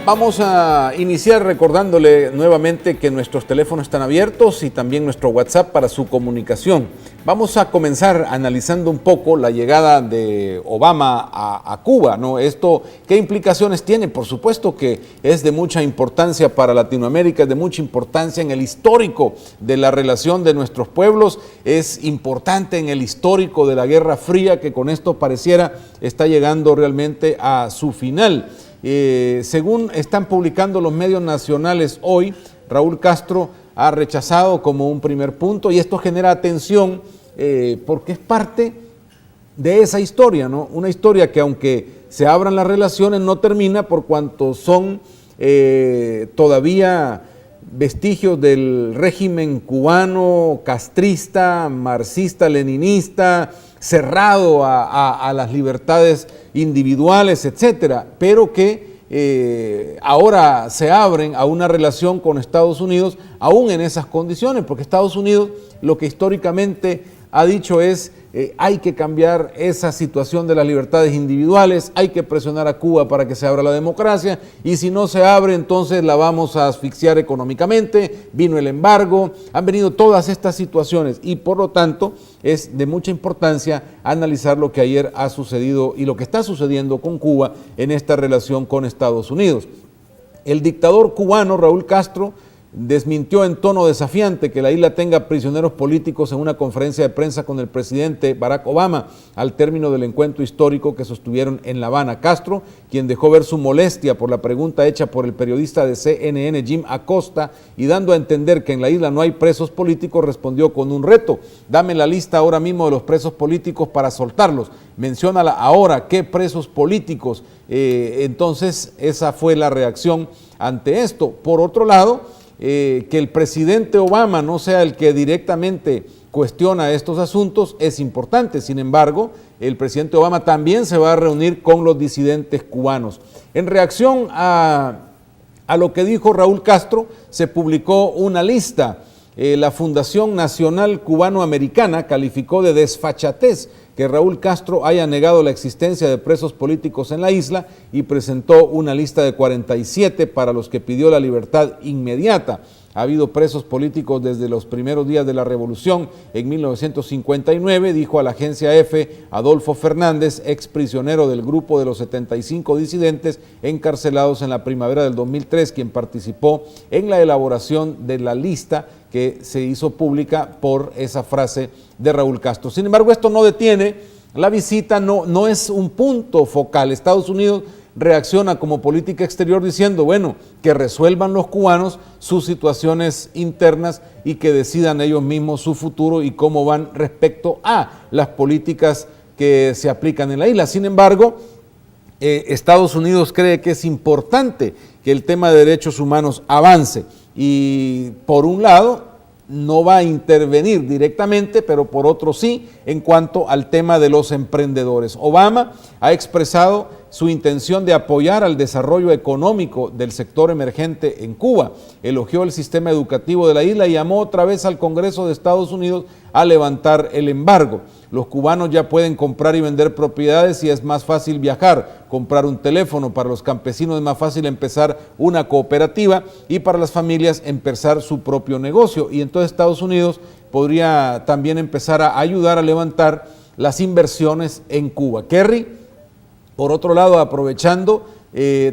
Vamos a iniciar recordándole nuevamente que nuestros teléfonos están abiertos y también nuestro WhatsApp para su comunicación. Vamos a comenzar analizando un poco la llegada de Obama a Cuba, ¿no? Esto, ¿qué implicaciones tiene? Por supuesto que es de mucha importancia para Latinoamérica, es de mucha importancia en el histórico de la relación de nuestros pueblos, es importante en el histórico de la Guerra Fría, que con esto pareciera está llegando realmente a su final. Según están publicando los medios nacionales hoy, Raúl Castro ha rechazado como un primer punto, y esto genera atención porque es parte de esa historia, ¿no? Una historia que, aunque se abran las relaciones, no termina, por cuanto son todavía vestigios del régimen cubano, castrista, marxista, leninista, cerrado a las libertades individuales, etcétera, pero que ahora se abren a una relación con Estados Unidos, aún en esas condiciones, porque Estados Unidos lo que históricamente ha dicho es hay que cambiar esa situación de las libertades individuales, hay que presionar a Cuba para que se abra la democracia, y si no se abre, entonces la vamos a asfixiar económicamente. Vino el embargo, han venido todas estas situaciones, y por lo tanto es de mucha importancia analizar lo que ayer ha sucedido y lo que está sucediendo con Cuba en esta relación con Estados Unidos. El dictador cubano Raúl Castro desmintió en tono desafiante que la isla tenga prisioneros políticos en una conferencia de prensa con el presidente Barack Obama al término del encuentro histórico que sostuvieron en La Habana. Castro, quien dejó ver su molestia por la pregunta hecha por el periodista de CNN Jim Acosta y dando a entender que en la isla no hay presos políticos, respondió con un reto: dame la lista ahora mismo de los presos políticos para soltarlos, menciónala ahora, ¿qué presos políticos? Entonces esa fue la reacción ante esto. Por otro lado, que el presidente Obama no sea el que directamente cuestiona estos asuntos es importante. Sin embargo, el presidente Obama también se va a reunir con los disidentes cubanos. En reacción a lo que dijo Raúl Castro, se publicó una lista. La Fundación Nacional Cubano-Americana calificó de desfachatez que Raúl Castro haya negado la existencia de presos políticos en la isla y presentó una lista de 47 para los que pidió la libertad inmediata. Ha habido presos políticos desde los primeros días de la revolución en 1959, dijo a la agencia EFE Adolfo Fernández, ex prisionero del grupo de los 75 disidentes encarcelados en la primavera del 2003, quien participó en la elaboración de la lista que se hizo pública por esa frase de Raúl Castro. Sin embargo, esto no detiene la visita, no es un punto focal. Estados Unidos reacciona como política exterior diciendo, bueno, que resuelvan los cubanos sus situaciones internas y que decidan ellos mismos su futuro y cómo van respecto a las políticas que se aplican en la isla. Sin embargo, Estados Unidos cree que es importante que el tema de derechos humanos avance y, por un lado, no va a intervenir directamente, pero por otro sí, en cuanto al tema de los emprendedores. Obama ha expresado su intención de apoyar al desarrollo económico del sector emergente en Cuba. Elogió el sistema educativo de la isla y llamó otra vez al Congreso de Estados Unidos a levantar el embargo. Los cubanos ya pueden comprar y vender propiedades y es más fácil viajar, comprar un teléfono. Para los campesinos es más fácil empezar una cooperativa y para las familias empezar su propio negocio. Y entonces Estados Unidos podría también empezar a ayudar a levantar las inversiones en Cuba. Kerry, por otro lado, aprovechando,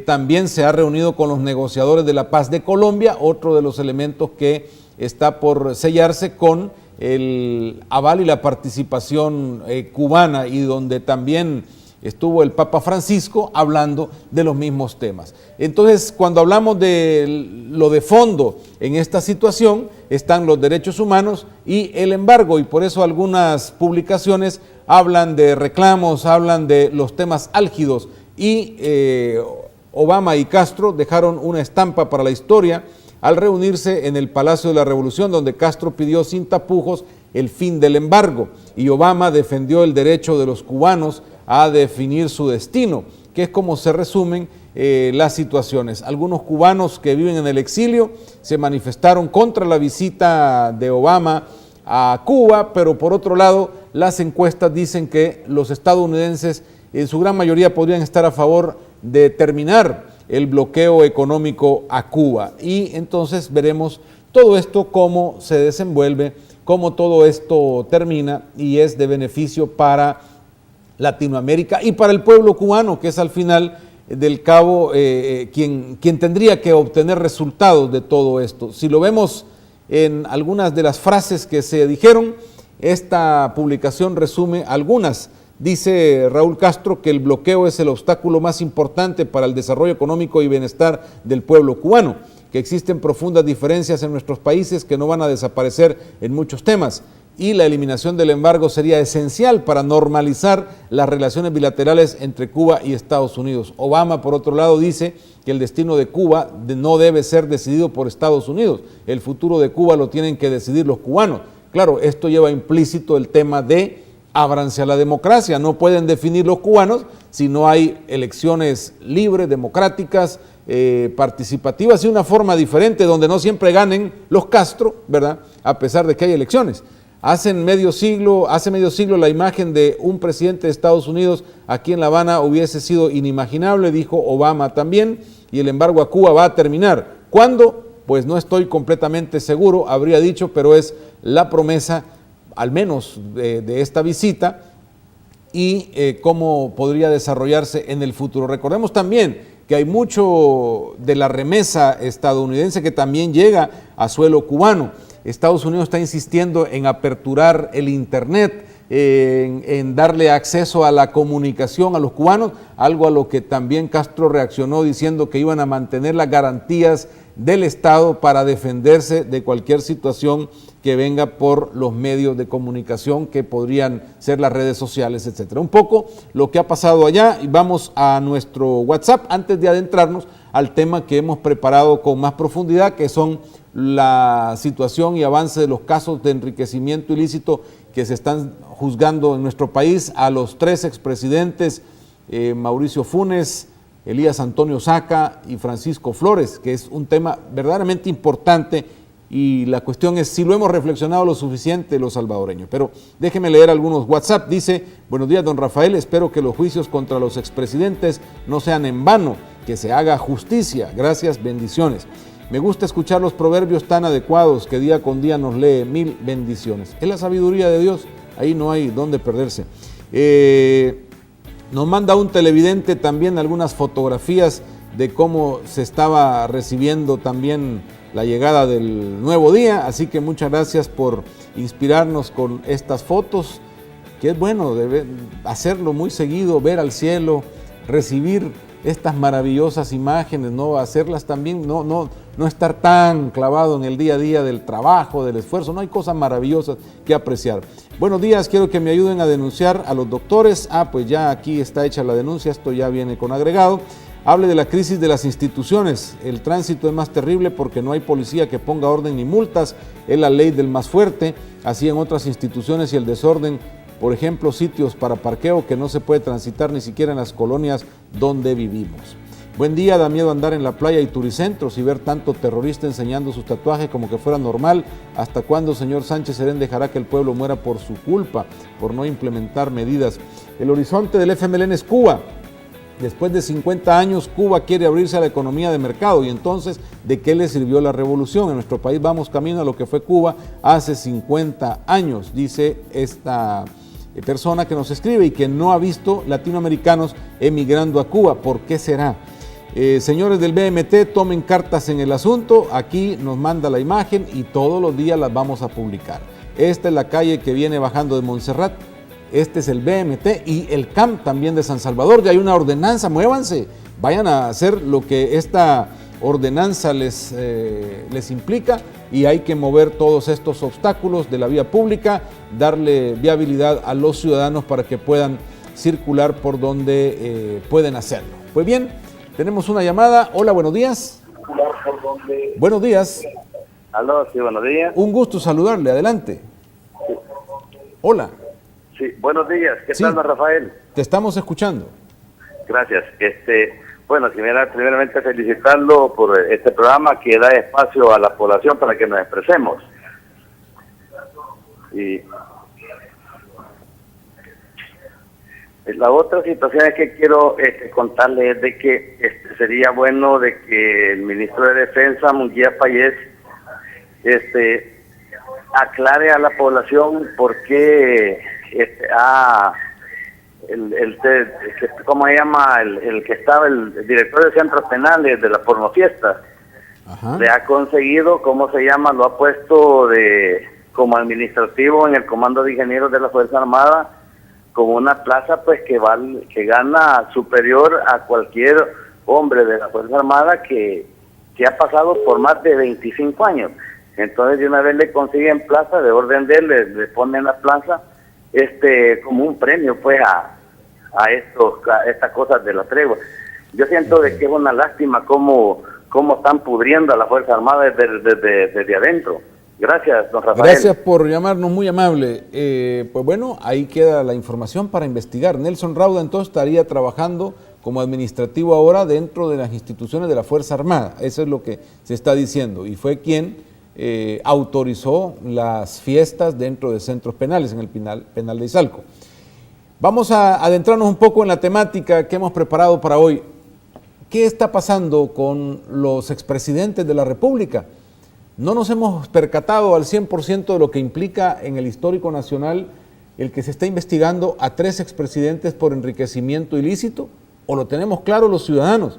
también se ha reunido con los negociadores de la paz de Colombia, otro de los elementos que está por sellarse con el aval y la participación cubana, y donde también estuvo el Papa Francisco hablando de los mismos temas. Entonces, cuando hablamos de lo de fondo en esta situación, están los derechos humanos y el embargo, y por eso algunas publicaciones hablan de reclamos, hablan de los temas álgidos, y Obama y Castro dejaron una estampa para la historia al reunirse en el Palacio de la Revolución, donde Castro pidió sin tapujos el fin del embargo y Obama defendió el derecho de los cubanos a definir su destino, que es como se resumen las situaciones. Algunos cubanos que viven en el exilio se manifestaron contra la visita de Obama a Cuba, pero por otro lado, las encuestas dicen que los estadounidenses en su gran mayoría podrían estar a favor de terminar el bloqueo económico a Cuba. Y entonces veremos todo esto, cómo se desenvuelve, cómo todo esto termina y es de beneficio para Latinoamérica y para el pueblo cubano, que es al final del cabo quien tendría que obtener resultados de todo esto. Si lo vemos en algunas de las frases que se dijeron, esta publicación resume algunas. Dice Raúl Castro que el bloqueo es el obstáculo más importante para el desarrollo económico y bienestar del pueblo cubano, que existen profundas diferencias en nuestros países que no van a desaparecer en muchos temas, y la eliminación del embargo sería esencial para normalizar las relaciones bilaterales entre Cuba y Estados Unidos. Obama, por otro lado, dice que el destino de Cuba no debe ser decidido por Estados Unidos, el futuro de Cuba lo tienen que decidir los cubanos. Claro, esto lleva implícito el tema de ábranse a la democracia, no pueden definir los cubanos si no hay elecciones libres, democráticas, participativas y una forma diferente donde no siempre ganen los Castro, ¿verdad? A pesar de que hay elecciones. Hace medio siglo la imagen de un presidente de Estados Unidos aquí en La Habana hubiese sido inimaginable, dijo Obama también, y el embargo a Cuba va a terminar. ¿Cuándo? Pues no estoy completamente seguro, habría dicho, pero es la promesa, al menos de esta visita, y cómo podría desarrollarse en el futuro. Recordemos también que hay mucho de la remesa estadounidense que también llega a suelo cubano. Estados Unidos está insistiendo en aperturar el Internet, en darle acceso a la comunicación a los cubanos, algo a lo que también Castro reaccionó diciendo que iban a mantener las garantías del Estado para defenderse de cualquier situación que venga por los medios de comunicación que podrían ser las redes sociales, etcétera. Un poco lo que ha pasado allá, y vamos a nuestro WhatsApp antes de adentrarnos al tema que hemos preparado con más profundidad, que son la situación y avance de los casos de enriquecimiento ilícito que se están juzgando en nuestro país a los 3 expresidentes, Mauricio Funes, Elías Antonio Saca y Francisco Flores, que es un tema verdaderamente importante, y la cuestión es si lo hemos reflexionado lo suficiente los salvadoreños. Pero déjeme leer algunos WhatsApp. Dice: buenos días, don Rafael, espero que los juicios contra los expresidentes no sean en vano, que se haga justicia. Gracias, bendiciones. Me gusta escuchar los proverbios tan adecuados que día con día nos lee. Mil bendiciones. Es la sabiduría de Dios, ahí no hay dónde perderse. Nos manda un televidente también algunas fotografías de cómo se estaba recibiendo también la llegada del nuevo día, así que muchas gracias por inspirarnos con estas fotos, que es bueno hacerlo muy seguido, ver al cielo, recibir estas maravillosas imágenes, ¿no? Hacerlas también, no estar tan clavado en el día a día del trabajo, del esfuerzo, no hay cosas maravillosas que apreciar. Buenos días, quiero que me ayuden a denunciar a los doctores. Pues ya aquí está hecha la denuncia, esto ya viene con agregado. Hable de la crisis de las instituciones, el tránsito es más terrible porque no hay policía que ponga orden ni multas, es la ley del más fuerte, así en otras instituciones y el desorden, por ejemplo, sitios para parqueo que no se puede transitar ni siquiera en las colonias donde vivimos. Buen día, da miedo andar en la playa y turicentros y ver tanto terrorista enseñando sus tatuajes como que fuera normal. ¿Hasta cuándo, señor Sánchez Serén, dejará que el pueblo muera por su culpa, por no implementar medidas? El horizonte del FMLN es Cuba. Después de 50 años, Cuba quiere abrirse a la economía de mercado, y entonces, ¿de qué le sirvió la revolución? En nuestro país vamos camino a lo que fue Cuba hace 50 años, dice esta persona que nos escribe y que no ha visto latinoamericanos emigrando a Cuba. ¿Por qué será? Señores del BMT, tomen cartas en el asunto. Aquí nos manda la imagen y todos los días las vamos a publicar. Esta es la calle que viene bajando de Montserrat. Este es el BMT y el CAMP también de San Salvador. Ya hay una ordenanza, muévanse, vayan a hacer lo que esta ordenanza les implica, y hay que mover todos estos obstáculos de la vía pública, darle viabilidad a los ciudadanos para que puedan circular por donde pueden hacerlo. Pues bien, tenemos una llamada. Hola, buenos días. Buenos días. Aló, sí, buenos días. Un gusto saludarle, adelante. Sí. Hola. Sí, buenos días. ¿Qué tal, Rafael? Te estamos escuchando. Gracias. Bueno, primeramente felicitarlo por este programa que da espacio a la población para que nos expresemos. Y La otra situación es que quiero contarles es de que sería bueno de que el ministro de Defensa, Munguía Payés, aclare a la población por qué ¿cómo se llama? El que estaba, el director de centros penales de la pornofiesta, le ha conseguido, ¿cómo se llama? Lo ha puesto como administrativo en el Comando de Ingenieros de la Fuerza Armada, como una plaza pues que gana superior a cualquier hombre de la Fuerza Armada que ha pasado por más de 25 años. Entonces de una vez le consiguen plaza, de orden de él, le ponen la plaza como un premio pues a estas cosas de la tregua. Yo siento de que es una lástima cómo están pudriendo a la Fuerza Armada desde adentro. Gracias, don Rafael. Gracias por llamarnos, muy amable. Pues bueno, ahí queda la información para investigar. Nelson Rauda entonces estaría trabajando como administrativo ahora dentro de las instituciones de la Fuerza Armada. Eso es lo que se está diciendo. Y fue quien autorizó las fiestas dentro de centros penales, en el penal de Izalco. Vamos a adentrarnos un poco en la temática que hemos preparado para hoy. ¿Qué está pasando con los expresidentes de la República? No nos hemos percatado al 100% de lo que implica en el histórico nacional el que se está investigando a 3 expresidentes por enriquecimiento ilícito, o lo tenemos claro los ciudadanos.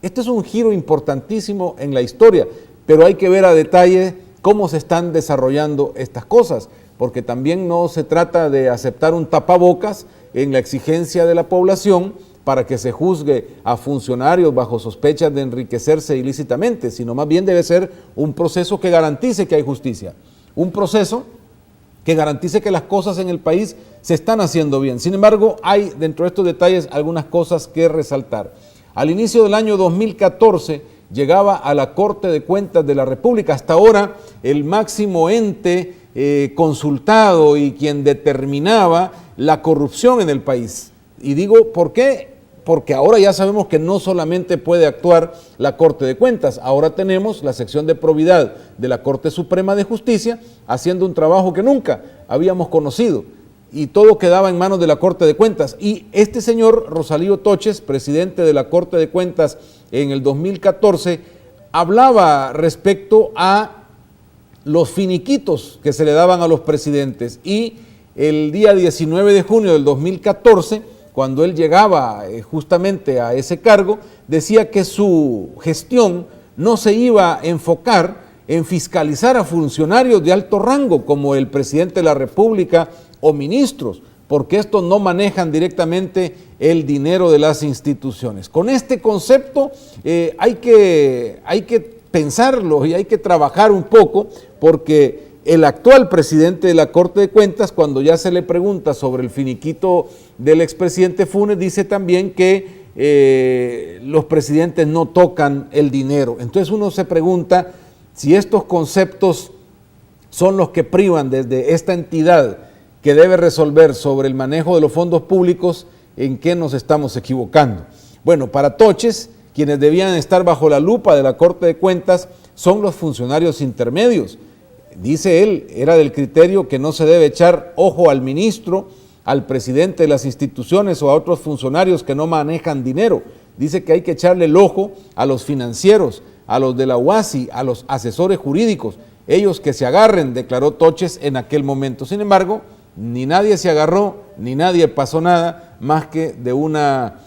Este es un giro importantísimo en la historia, pero hay que ver a detalle cómo se están desarrollando estas cosas, porque también no se trata de aceptar un tapabocas en la exigencia de la población para que se juzgue a funcionarios bajo sospechas de enriquecerse ilícitamente, sino más bien debe ser un proceso que garantice que hay justicia, un proceso que garantice que las cosas en el país se están haciendo bien. Sin embargo, hay dentro de estos detalles algunas cosas que resaltar. Al inicio del año 2014 llegaba a la Corte de Cuentas de la República, hasta ahora el máximo ente consultado y quien determinaba la corrupción en el país. Y digo, ¿por qué? Porque ahora ya sabemos que no solamente puede actuar la Corte de Cuentas, ahora tenemos la sección de probidad de la Corte Suprema de Justicia haciendo un trabajo que nunca habíamos conocido y todo quedaba en manos de la Corte de Cuentas. Y este señor Rosalío Toches, presidente de la Corte de Cuentas en el 2014, hablaba respecto a los finiquitos que se le daban a los presidentes y el día 19 de junio del 2014, cuando él llegaba justamente a ese cargo, decía que su gestión no se iba a enfocar en fiscalizar a funcionarios de alto rango como el presidente de la República o ministros, porque estos no manejan directamente el dinero de las instituciones. Con este concepto hay que pensarlo y hay que trabajar un poco, porque el actual presidente de la Corte de Cuentas, cuando ya se le pregunta sobre el finiquito del expresidente Funes, dice también que los presidentes no tocan el dinero. Entonces uno se pregunta si estos conceptos son los que privan desde esta entidad que debe resolver sobre el manejo de los fondos públicos, ¿en qué nos estamos equivocando? Bueno, para Toches, quienes debían estar bajo la lupa de la Corte de Cuentas son los funcionarios intermedios. Dice él, era del criterio que no se debe echar ojo al ministro, al presidente de las instituciones o a otros funcionarios que no manejan dinero. Dice que hay que echarle el ojo a los financieros, a los de la UASI, a los asesores jurídicos, ellos que se agarren, declaró Toches en aquel momento. Sin embargo, ni nadie se agarró, ni nadie pasó nada, más que de una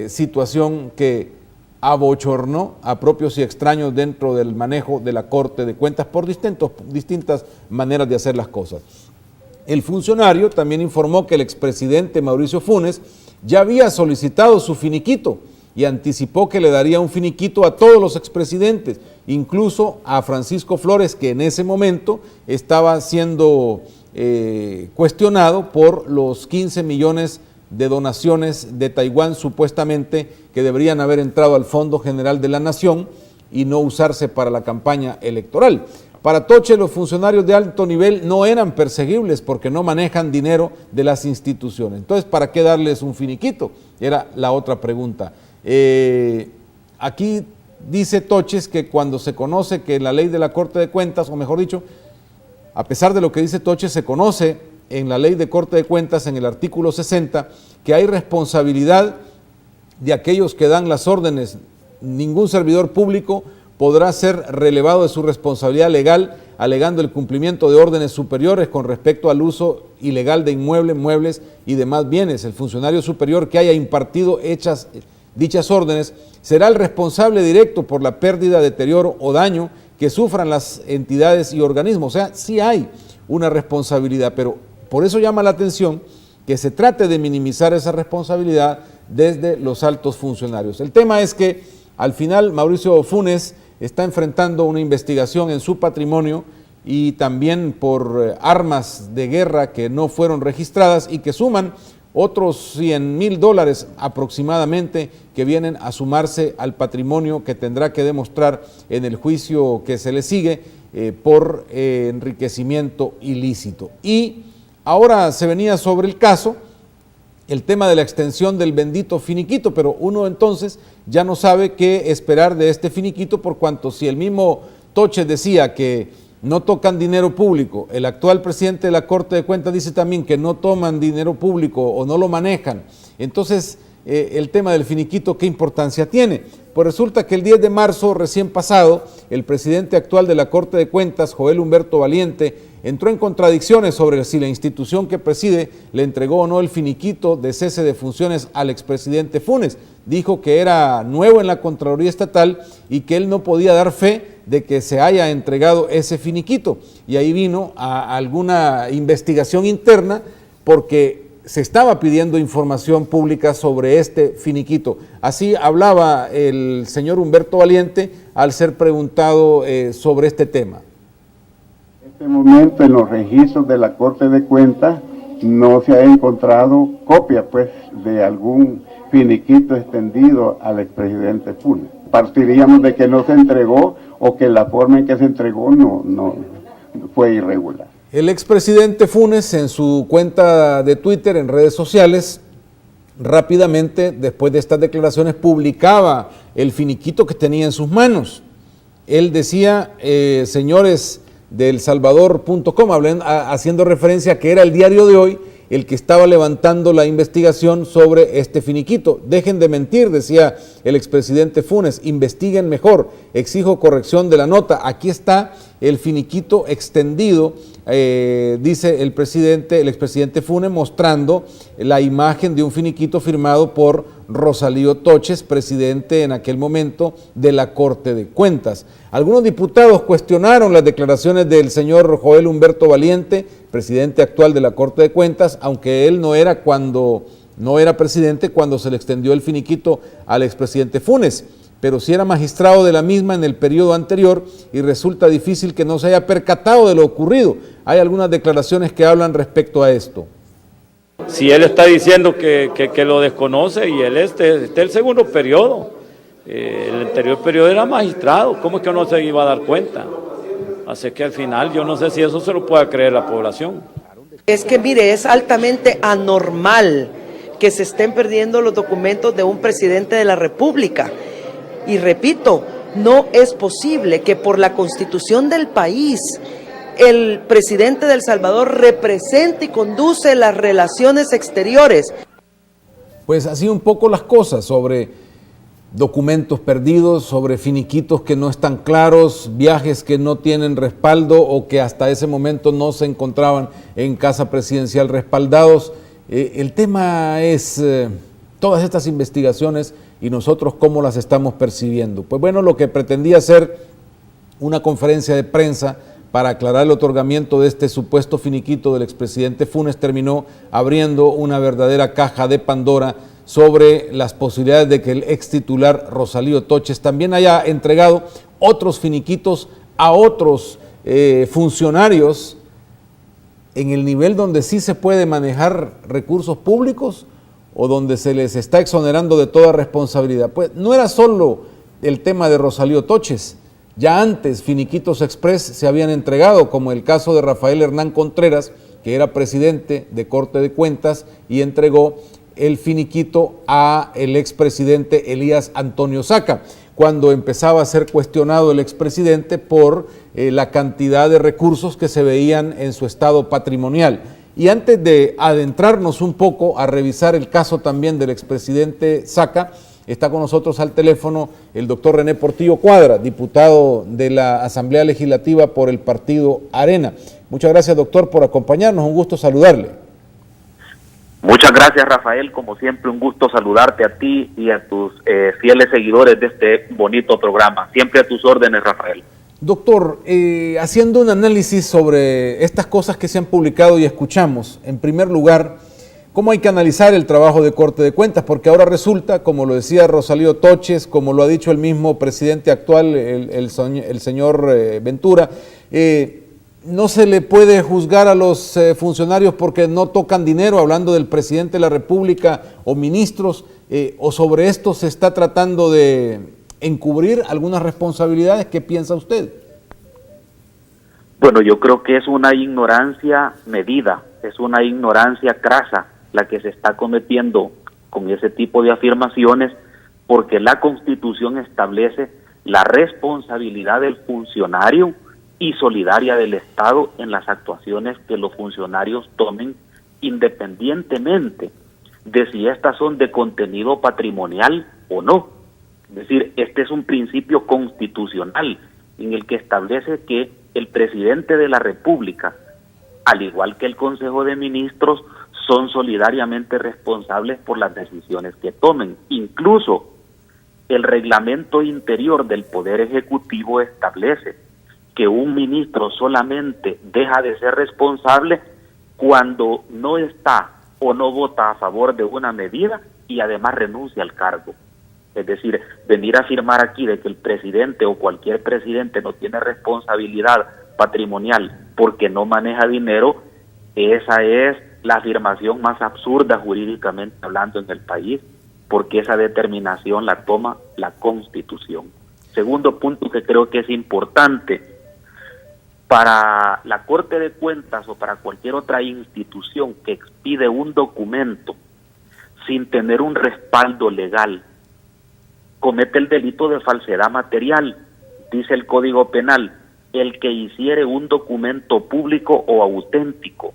situación que abochornó a propios y extraños dentro del manejo de la Corte de Cuentas por distintas maneras de hacer las cosas. El funcionario también informó que el expresidente Mauricio Funes ya había solicitado su finiquito y anticipó que le daría un finiquito a todos los expresidentes, incluso a Francisco Flores, que en ese momento estaba siendo cuestionado por los 15 millones de donaciones de Taiwán supuestamente que deberían haber entrado al Fondo General de la Nación y no usarse para la campaña electoral. Para Toche, los funcionarios de alto nivel no eran perseguibles porque no manejan dinero de las instituciones. Entonces, ¿para qué darles un finiquito? Era la otra pregunta. Aquí dice Toches que cuando se conoce que la ley de la Corte de Cuentas, o mejor dicho, a pesar de lo que dice Toches, se conoce en la ley de Corte de Cuentas, en el artículo 60, que hay responsabilidad de aquellos que dan las órdenes. Ningún servidor público podrá ser relevado de su responsabilidad legal alegando el cumplimiento de órdenes superiores con respecto al uso ilegal de inmuebles, muebles y demás bienes. El funcionario superior que haya impartido dichas órdenes será el responsable directo por la pérdida, deterioro o daño que sufran las entidades y organismos. O sea, sí hay una responsabilidad, pero por eso llama la atención que se trate de minimizar esa responsabilidad desde los altos funcionarios. El tema es que al final Mauricio Funes está enfrentando una investigación en su patrimonio y también por armas de guerra que no fueron registradas y que suman otros $100,000 aproximadamente que vienen a sumarse al patrimonio que tendrá que demostrar en el juicio que se le sigue por enriquecimiento ilícito. Y ahora se venía sobre el caso el tema de la extensión del bendito finiquito, pero uno entonces ya no sabe qué esperar de este finiquito, por cuanto si el mismo Toche decía que no tocan dinero público, el actual presidente de la Corte de Cuentas dice también que no toman dinero público o no lo manejan. Entonces, el tema del finiquito, ¿qué importancia tiene? Pues resulta que el 10 de marzo recién pasado, el presidente actual de la Corte de Cuentas, Joel Humberto Valiente, entró en contradicciones sobre si la institución que preside le entregó o no el finiquito de cese de funciones al expresidente Funes. Dijo que era nuevo en la Contraloría Estatal y que él no podía dar fe de que se haya entregado ese finiquito. Y ahí vino a alguna investigación interna porque se estaba pidiendo información pública sobre este finiquito. Así hablaba el señor Humberto Valiente al ser preguntado sobre este tema. En este momento en los registros de la Corte de Cuentas no se ha encontrado copia pues de algún finiquito extendido al expresidente Funes. Partiríamos de que no se entregó o que la forma en que se entregó no fue irregular. El expresidente Funes en su cuenta de Twitter, en redes sociales, rápidamente después de estas declaraciones publicaba el finiquito que tenía en sus manos. Él decía, señores de elsalvador.com, haciendo referencia a que era el diario de hoy el que estaba levantando la investigación sobre este finiquito. Dejen de mentir, decía el expresidente Funes, investiguen mejor, exijo corrección de la nota. Aquí está el finiquito extendido, dice el expresidente Funes, mostrando la imagen de un finiquito firmado por Rosalío Toches, presidente en aquel momento de la Corte de Cuentas. Algunos diputados cuestionaron las declaraciones del señor Joel Humberto Valiente, presidente actual de la Corte de Cuentas, aunque él no era presidente cuando se le extendió el finiquito al expresidente Funes, pero sí era magistrado de la misma en el periodo anterior y resulta difícil que no se haya percatado de lo ocurrido. Hay algunas declaraciones que hablan respecto a esto. Si él está diciendo que lo desconoce y él está el segundo periodo, el anterior periodo era magistrado, ¿cómo es que no se iba a dar cuenta? Así que al final yo no sé si eso se lo pueda creer la población. Es que mire, es altamente anormal que se estén perdiendo los documentos de un presidente de la República. Y repito, no es posible que por la Constitución del país el presidente de El Salvador represente y conduce las relaciones exteriores. Pues así un poco las cosas sobre documentos perdidos, sobre finiquitos que no están claros, viajes que no tienen respaldo o que hasta ese momento no se encontraban en casa presidencial respaldados. El tema es todas estas investigaciones y nosotros cómo las estamos percibiendo. Pues bueno, lo que pretendía ser una conferencia de prensa para aclarar el otorgamiento de este supuesto finiquito del expresidente Funes terminó abriendo una verdadera caja de Pandora sobre las posibilidades de que el ex titular Rosalío Toches también haya entregado otros finiquitos a otros funcionarios en el nivel donde sí se puede manejar recursos públicos o donde se les está exonerando de toda responsabilidad. Pues no era solo el tema de Rosalío Toches, ya antes finiquitos express se habían entregado, como el caso de Rafael Hernán Contreras, que era presidente de Corte de Cuentas y entregó el finiquito a el expresidente Elías Antonio Saca, cuando empezaba a ser cuestionado el expresidente por la cantidad de recursos que se veían en su estado patrimonial. Y antes de adentrarnos un poco a revisar el caso también del expresidente Saca, está con nosotros al teléfono el doctor René Portillo Cuadra, diputado de la Asamblea Legislativa por el partido Arena. Muchas gracias, doctor, por acompañarnos. Un gusto saludarle. Muchas gracias, Rafael. Como siempre, un gusto saludarte a ti y a tus fieles seguidores de este bonito programa. Siempre a tus órdenes, Rafael. Doctor, haciendo un análisis sobre estas cosas que se han publicado y escuchamos, en primer lugar, ¿cómo hay que analizar el trabajo de Corte de Cuentas? Porque ahora resulta, como lo decía Rosalío Toches, como lo ha dicho el mismo presidente actual, el señor Ventura, no se le puede juzgar a los funcionarios porque no tocan dinero, hablando del presidente de la República o ministros, o sobre esto se está tratando de encubrir algunas responsabilidades. ¿Qué piensa usted? Bueno, yo creo que es una ignorancia medida, es una ignorancia crasa la que se está cometiendo con ese tipo de afirmaciones, porque la Constitución establece la responsabilidad del funcionario y solidaria del Estado en las actuaciones que los funcionarios tomen, independientemente de si estas son de contenido patrimonial o no. Es decir, este es un principio constitucional en el que establece que el presidente de la República, al igual que el Consejo de Ministros, son solidariamente responsables por las decisiones que tomen. Incluso el reglamento interior del Poder Ejecutivo establece que un ministro solamente deja de ser responsable cuando no está o no vota a favor de una medida y además renuncia al cargo. Es decir, venir a afirmar aquí de que el presidente o cualquier presidente no tiene responsabilidad patrimonial porque no maneja dinero, esa es la afirmación más absurda jurídicamente hablando en el país, porque esa determinación la toma la Constitución. Segundo punto que creo que es importante, para la Corte de Cuentas o para cualquier otra institución que expide un documento sin tener un respaldo legal, comete el delito de falsedad material. Dice el Código Penal: el que hiciere un documento público o auténtico,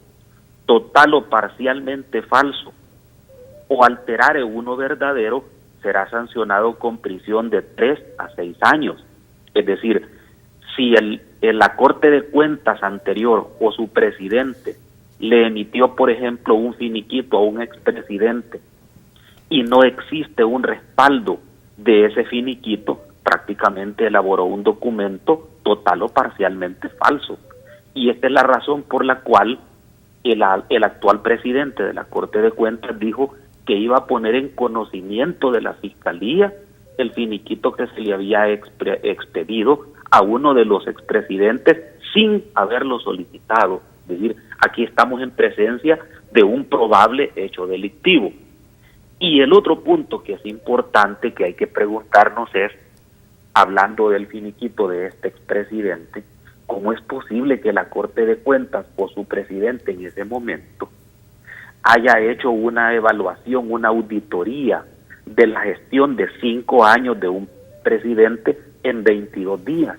total o parcialmente falso, o alterare uno verdadero, será sancionado con prisión de 3 a 6 años. Es decir, si la Corte de Cuentas anterior o su presidente le emitió, por ejemplo, un finiquito a un expresidente y no existe un respaldo de ese finiquito, prácticamente elaboró un documento total o parcialmente falso. Y esta es la razón por la cual el actual presidente de la Corte de Cuentas dijo que iba a poner en conocimiento de la Fiscalía el finiquito que se le había expedido a uno de los expresidentes sin haberlo solicitado. Es decir, aquí estamos en presencia de un probable hecho delictivo. Y el otro punto que es importante que hay que preguntarnos es, hablando del finiquito de este expresidente, ¿cómo es posible que la Corte de Cuentas o su presidente en ese momento haya hecho una evaluación, una auditoría de la gestión de 5 años de un presidente en 22 días?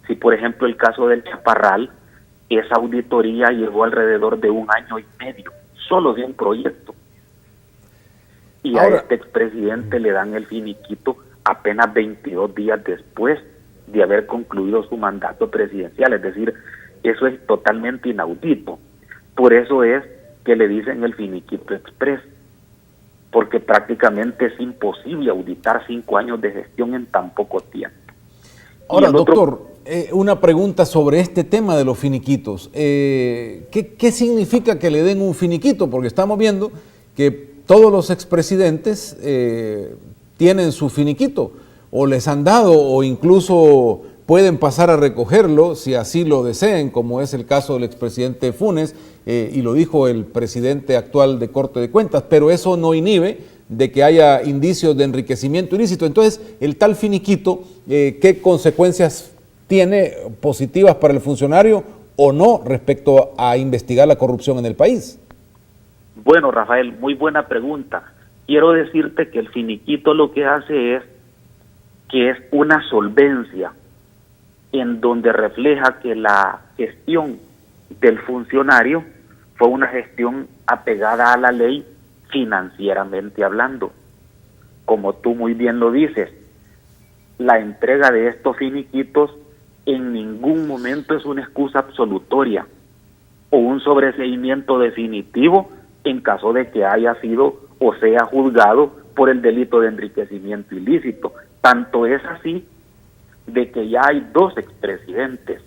Si, por ejemplo, el caso del Chaparral, esa auditoría llevó alrededor de 1 año y medio, solo de un proyecto. Y ahora, a este expresidente le dan el finiquito apenas 22 días después de haber concluido su mandato presidencial. Es decir, eso es totalmente inaudito. Por eso es que le dicen el finiquito express, porque prácticamente es imposible auditar 5 años de gestión en tan poco tiempo. Ahora, doctor, una pregunta sobre este tema de los finiquitos. ¿Qué significa que le den un finiquito? Porque estamos viendo que todos los expresidentes tienen su finiquito, o les han dado, o incluso pueden pasar a recogerlo si así lo deseen, como es el caso del expresidente Funes, y lo dijo el presidente actual de Corte de Cuentas, pero eso no inhibe de que haya indicios de enriquecimiento ilícito. Entonces, el tal finiquito, ¿qué consecuencias tiene positivas para el funcionario o no respecto a investigar la corrupción en el país? Bueno, Rafael, muy buena pregunta. Quiero decirte que el finiquito lo que hace es que es una solvencia en donde refleja que la gestión del funcionario fue una gestión apegada a la ley financieramente hablando. Como tú muy bien lo dices, la entrega de estos finiquitos en ningún momento es una excusa absolutoria o un sobreseimiento definitivo en caso de que haya sido o sea juzgado por el delito de enriquecimiento ilícito. Tanto es así de que ya hay 2 expresidentes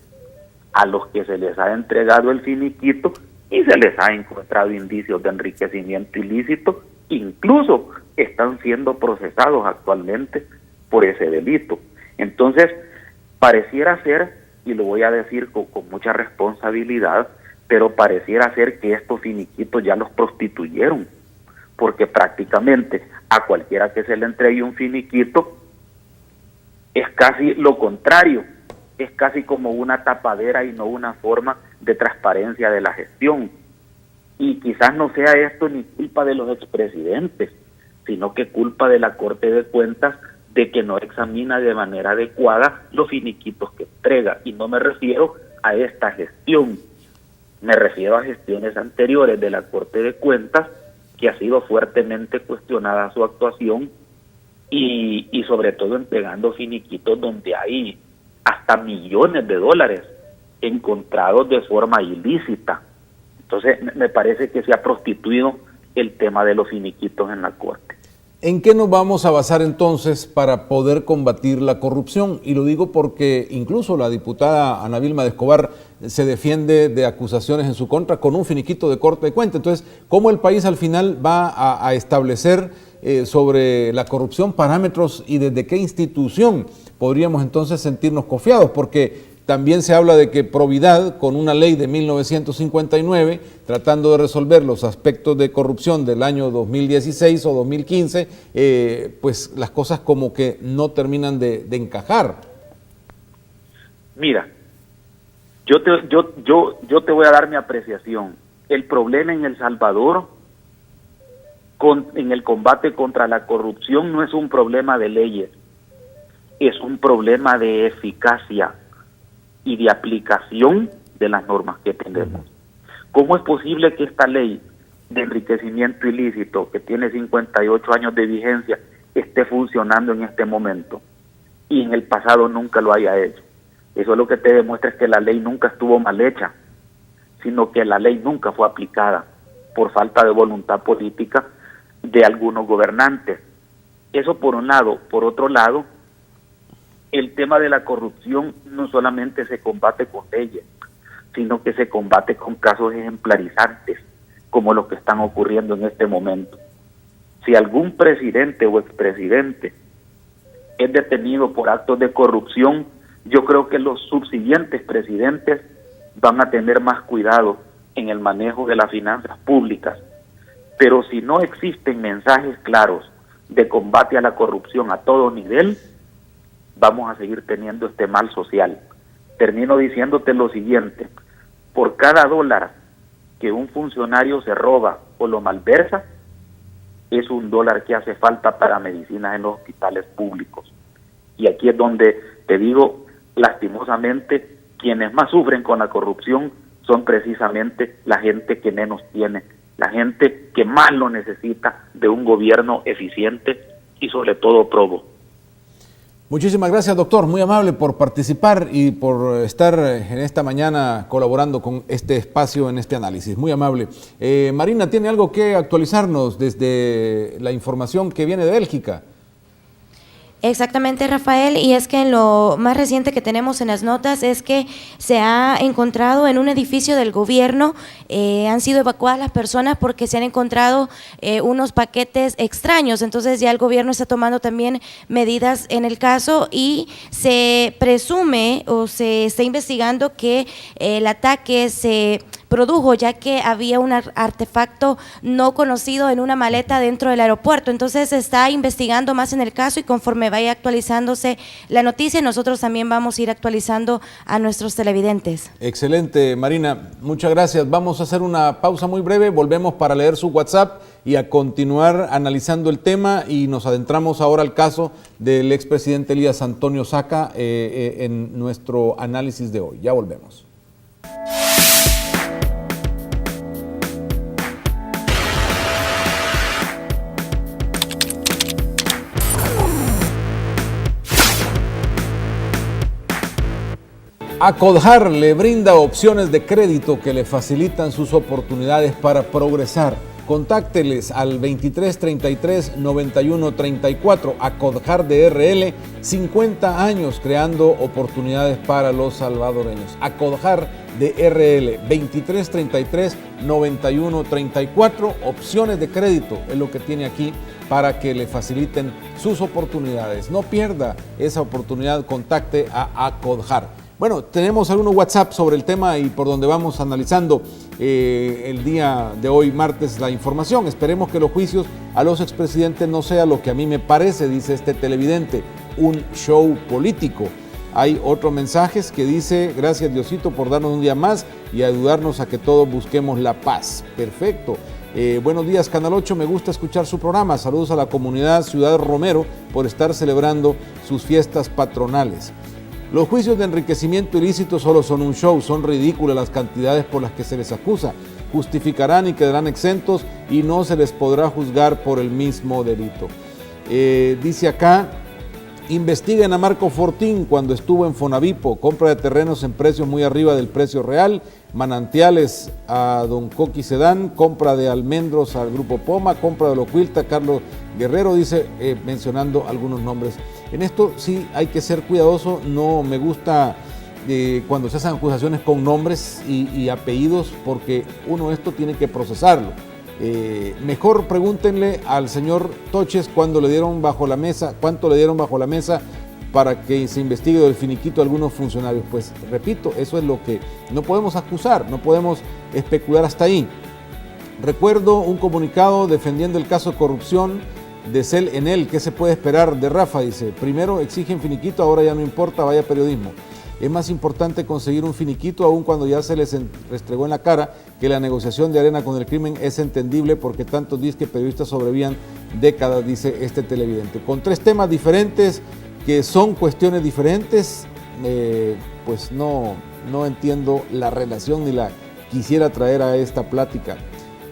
a los que se les ha entregado el finiquito y se les ha encontrado indicios de enriquecimiento ilícito, incluso están siendo procesados actualmente por ese delito. Entonces, pareciera ser, y lo voy a decir con mucha responsabilidad, pero pareciera ser que estos finiquitos ya los prostituyeron, porque prácticamente a cualquiera que se le entregue un finiquito es casi lo contrario, es casi como una tapadera y no una forma de transparencia de la gestión. Y quizás no sea esto ni culpa de los expresidentes, sino que culpa de la Corte de Cuentas de que no examina de manera adecuada los finiquitos que entrega. Y no me refiero a esta gestión, me refiero a gestiones anteriores de la Corte de Cuentas, que ha sido fuertemente cuestionada su actuación y sobre todo entregando finiquitos donde hay hasta millones de dólares encontrados de forma ilícita. Entonces me parece que se ha prostituido el tema de los finiquitos en la Corte. ¿En qué nos vamos a basar entonces para poder combatir la corrupción? Y lo digo porque incluso la diputada Ana Vilma de Escobar se defiende de acusaciones en su contra con un finiquito de Corte de Cuentas. Entonces, ¿cómo el país al final va a establecer sobre la corrupción parámetros y desde qué institución podríamos entonces sentirnos confiados? Porque también se habla de que Providad, con una ley de 1959, tratando de resolver los aspectos de corrupción del año 2016 o 2015, pues las cosas como que no terminan de encajar. Mira, yo te voy a dar mi apreciación. El problema en El Salvador, en el combate contra la corrupción, no es un problema de leyes, es un problema de eficacia y de aplicación de las normas que tenemos. ¿Cómo es posible que esta ley de enriquecimiento ilícito, que tiene 58 años de vigencia, esté funcionando en este momento y en el pasado nunca lo haya hecho? Eso lo que te demuestra es que la ley nunca estuvo mal hecha, sino que la ley nunca fue aplicada por falta de voluntad política de algunos gobernantes. Eso por un lado. Por otro lado, el tema de la corrupción no solamente se combate con leyes, sino que se combate con casos ejemplarizantes, como los que están ocurriendo en este momento. Si algún presidente o expresidente es detenido por actos de corrupción, yo creo que los subsiguientes presidentes van a tener más cuidado en el manejo de las finanzas públicas. Pero si no existen mensajes claros de combate a la corrupción a todo nivel, vamos a seguir teniendo este mal social. Termino diciéndote lo siguiente: por cada dólar que un funcionario se roba o lo malversa, es $1 que hace falta para medicinas en los hospitales públicos. Y aquí es donde te digo, lastimosamente, quienes más sufren con la corrupción son precisamente la gente que menos tiene, la gente que más lo necesita de un gobierno eficiente y sobre todo probo. Muchísimas gracias, doctor, muy amable por participar y por estar en esta mañana colaborando con este espacio en este análisis, muy amable. Marina, ¿tiene algo que actualizarnos desde la información que viene de Bélgica? Exactamente, Rafael, y es que en lo más reciente que tenemos en las notas es que se ha encontrado en un edificio del gobierno, han sido evacuadas las personas porque se han encontrado unos paquetes extraños. Entonces ya el gobierno está tomando también medidas en el caso y se presume o se está investigando que el ataque se produjo ya que había un artefacto no conocido en una maleta dentro del aeropuerto. Entonces se está investigando más en el caso y conforme vaya actualizándose la noticia, nosotros también vamos a ir actualizando a nuestros televidentes. Excelente, Marina, muchas gracias. Vamos a hacer una pausa muy breve, volvemos para leer su WhatsApp y a continuar analizando el tema, y nos adentramos ahora al caso del expresidente Elías Antonio Saca en nuestro análisis de hoy. Ya volvemos. Acodhar le brinda opciones de crédito que le facilitan sus oportunidades para progresar. Contácteles al 23 33 91 34. Acodhar DRL, 50 años creando oportunidades para los salvadoreños. Acodhar DRL, 23 33 91 34. Opciones de crédito es lo que tiene aquí para que le faciliten sus oportunidades. No pierda esa oportunidad, contacte a Acodhar. Bueno, tenemos algunos WhatsApp sobre el tema y por donde vamos analizando el día de hoy, martes, la información. Esperemos que los juicios a los expresidentes no sea lo que a mí me parece, dice este televidente, un show político. Hay otros mensajes que dice, gracias Diosito por darnos un día más y ayudarnos a que todos busquemos la paz. Perfecto. Buenos días, Canal 8, me gusta escuchar su programa. Saludos a la comunidad Ciudad Romero por estar celebrando sus fiestas patronales. Los juicios de enriquecimiento ilícito solo son un show, son ridículas las cantidades por las que se les acusa. Justificarán y quedarán exentos y no se les podrá juzgar por el mismo delito. Dice acá, investiguen a Marco Fortín cuando estuvo en Fonavipo, compra de terrenos en precios muy arriba del precio real, manantiales a Don Coqui Sedán, compra de almendros al Grupo Poma, compra de Locuilta, Carlos Guerrero, dice, mencionando algunos nombres. En esto sí hay que ser cuidadoso, no me gusta cuando se hacen acusaciones con nombres y apellidos, porque uno esto tiene que procesarlo. Mejor pregúntenle al señor Toches cuánto le dieron bajo la mesa para que se investigue del finiquito a algunos funcionarios. Pues repito, eso es lo que no podemos acusar, no podemos especular hasta ahí. Recuerdo un comunicado defendiendo el caso de corrupción de Cel Enel. ¿Qué se puede esperar de Rafa? Dice, primero exigen finiquito, ahora ya no importa, vaya periodismo. Es más importante conseguir un finiquito, aun cuando ya se les restregó en la cara que la negociación de arena con el crimen es entendible porque tantos disques periodistas sobrevivían décadas, dice este televidente. Con tres temas diferentes, que son cuestiones diferentes, pues no entiendo la relación ni la quisiera traer a esta plática.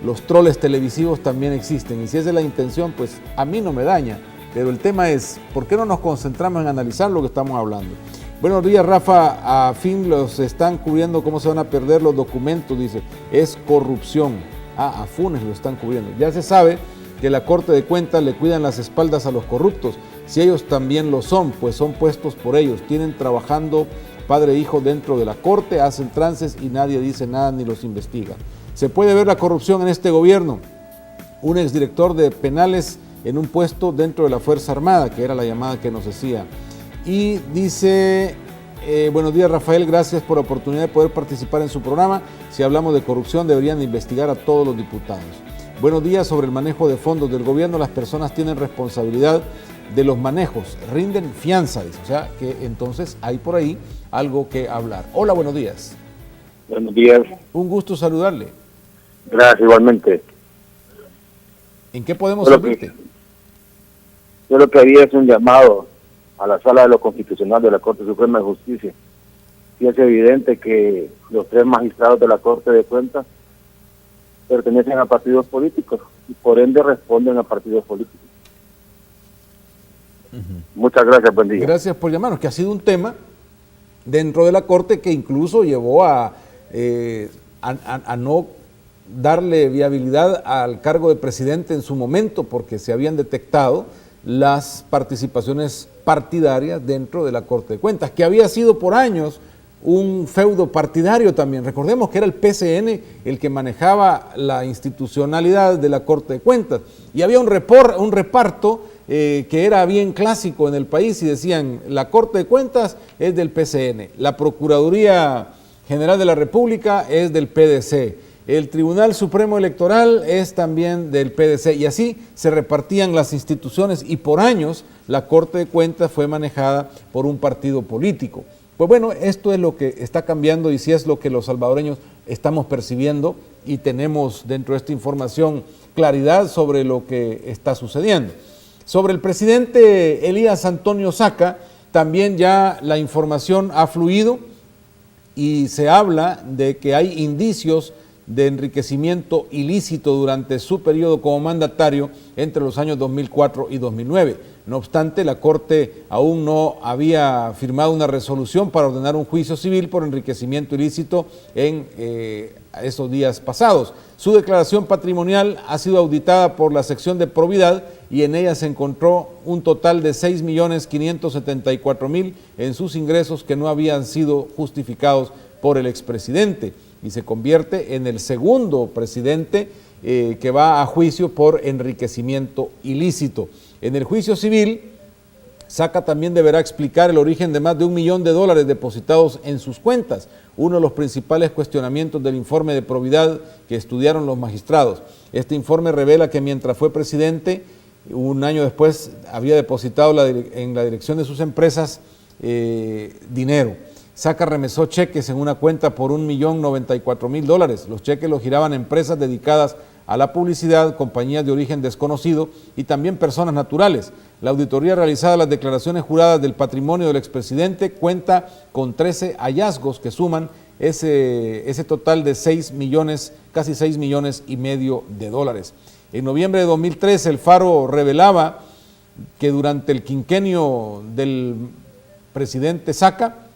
Los troles televisivos también existen y si esa es la intención, pues a mí no me daña. Pero el tema es, ¿por qué no nos concentramos en analizar lo que estamos hablando? Buenos días, Rafa. A fin los están cubriendo, ¿cómo se van a perder los documentos? Dice, es corrupción. A Funes lo están cubriendo. Ya se sabe que la Corte de Cuentas le cuidan las espaldas a los corruptos. Si ellos también lo son, pues son puestos por ellos. Tienen trabajando padre e hijo dentro de la Corte, hacen trances y nadie dice nada ni los investiga. Se puede ver la corrupción en este gobierno. Un exdirector de penales en un puesto dentro de la Fuerza Armada, que era la llamada que nos hacía. Y dice, buenos días Rafael, gracias por la oportunidad de poder participar en su programa. Si hablamos de corrupción deberían investigar a todos los diputados. Buenos días, sobre el manejo de fondos del gobierno, las personas tienen responsabilidad de los manejos, rinden fianza, dice. O sea que entonces hay por ahí algo que hablar. Hola, buenos días. Buenos días. Un gusto saludarle. Gracias, igualmente. ¿En qué podemos servirte? Yo lo que había es un llamado a la Sala de lo Constitucional de la Corte Suprema de Justicia. Y es evidente que los tres magistrados de la Corte de Cuentas pertenecen a partidos políticos y por ende responden a partidos políticos. Muchas gracias, buen día. Gracias por llamarnos, que ha sido un tema dentro de la Corte que incluso llevó a no darle viabilidad al cargo de presidente en su momento, porque se habían detectado las participaciones partidarias dentro de la Corte de Cuentas, que había sido por años un feudo partidario también. Recordemos que era el PCN el que manejaba la institucionalidad de la Corte de Cuentas y había un reparto que era bien clásico en el país y decían, la Corte de Cuentas es del PCN, la Procuraduría General de la República es del PDC, el Tribunal Supremo Electoral es también del PDC y así se repartían las instituciones y por años la Corte de Cuentas fue manejada por un partido político. Pues bueno, esto es lo que está cambiando y sí es lo que los salvadoreños estamos percibiendo y tenemos dentro de esta información claridad sobre lo que está sucediendo. Sobre el presidente Elías Antonio Saca, también ya la información ha fluido y se habla de que hay indicios de enriquecimiento ilícito durante su periodo como mandatario entre los años 2004 y 2009. No obstante, la Corte aún no había firmado una resolución para ordenar un juicio civil por enriquecimiento ilícito en esos días pasados. Su declaración patrimonial ha sido auditada por la sección de probidad y en ella se encontró un total de 6.574.000 en sus ingresos que no habían sido justificados por el expresidente, y se convierte en el segundo presidente que va a juicio por enriquecimiento ilícito. En el juicio civil, Saca también deberá explicar el origen de más de $1 millón depositados en sus cuentas, uno de los principales cuestionamientos del informe de probidad que estudiaron los magistrados. Este informe revela que mientras fue presidente, un año después había depositado en la dirección de sus empresas dinero. Saca remesó cheques en una cuenta por $1.094.000. Los cheques los giraban empresas dedicadas a la publicidad, compañías de origen desconocido y también personas naturales. La auditoría realizada a las declaraciones juradas del patrimonio del expresidente cuenta con 13 hallazgos que suman ese total de 6 millones, casi 6 millones y medio de dólares. En noviembre de 2013, el Faro revelaba que durante el quinquenio del presidente Saca,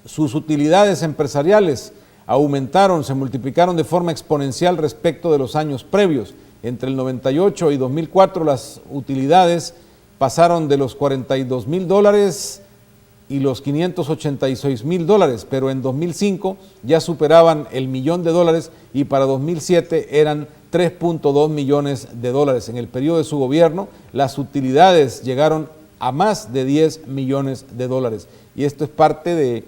sus utilidades empresariales aumentaron, se multiplicaron de forma exponencial respecto de los años previos. Entre el 98 y 2004 las utilidades pasaron de los $42.000 y los $586.000, pero en 2005 ya superaban el $1 millón y para 2007 eran $3.2 millones. En el periodo de su gobierno, las utilidades llegaron a más de $10 millones. Y esto es parte de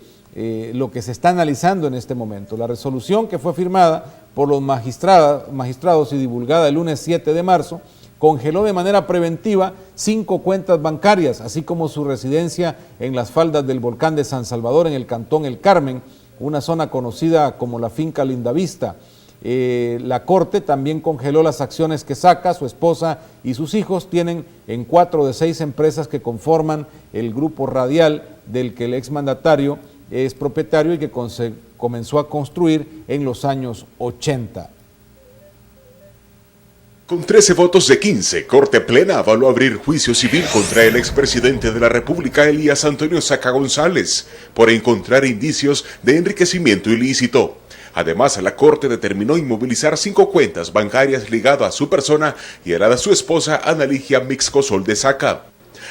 lo que se está analizando en este momento. La resolución que fue firmada por los magistrados y divulgada el lunes 7 de marzo congeló de manera preventiva 5 cuentas bancarias, así como su residencia en las faldas del volcán de San Salvador, en el cantón El Carmen, una zona conocida como la finca Lindavista. La Corte también congeló las acciones que Saca, su esposa y sus hijos tienen en 4 de 6 empresas que conforman el grupo radial del que el exmandatario es propietario y que comenzó a construir en los años 80. Con 13 votos de 15, Corte Plena avaló abrir juicio civil contra el expresidente de la República, Elías Antonio Saca González, por encontrar indicios de enriquecimiento ilícito. Además, la Corte determinó inmovilizar 5 cuentas bancarias ligadas a su persona y a la de su esposa, Ana Ligia Mixcosol de Saca.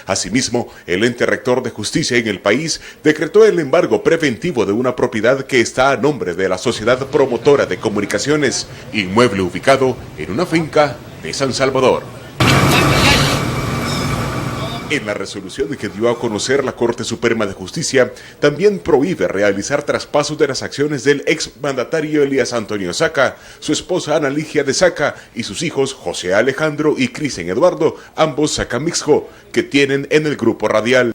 Asimismo, el ente rector de justicia en el país decretó el embargo preventivo de una propiedad que está a nombre de la Sociedad Promotora de Comunicaciones, inmueble ubicado en una finca de San Salvador. En la resolución que dio a conocer la Corte Suprema de Justicia, también prohíbe realizar traspasos de las acciones del exmandatario Elías Antonio Saca, su esposa Ana Ligia de Saca y sus hijos José Alejandro y Cristian Eduardo, ambos Saca Mixco, que tienen en el grupo radial.